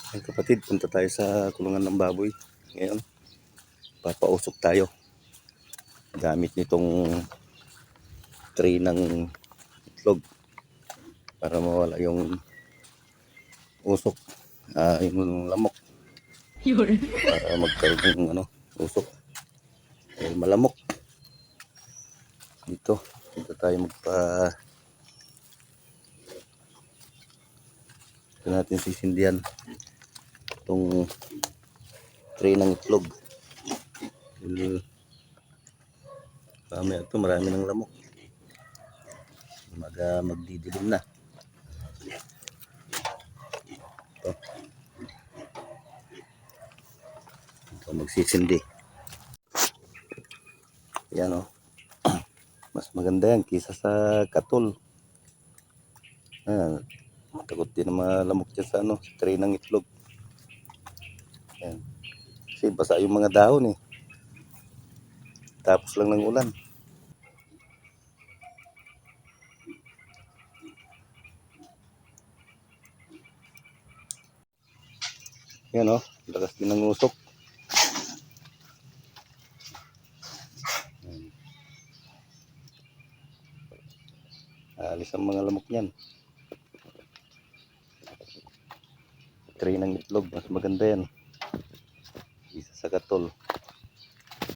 Ay kapatid, punta tayo sa kulungan ng baboy. Ngayon, papausok tayo. Gamit nitong tray ng itlog para mawala yung usok, yung lamok. Para magkaroon ng usok. Dahil malamok. Dito tayo ito natin sisindihan itong tray ng itlog. Marami ng lamok. Magdidilim na. Ito magsisindi. Yan mas maganda yan kaysa sa katol. Takot din na malamok dyan sa sa tray ng itlog. Yan. Kasi basa yung mga dahon tapos lang ng ulan. Yan lakas din ng usok. Alis ang mga lamok niyan. Tray ng itlog, mas maganda yan isa sa katol.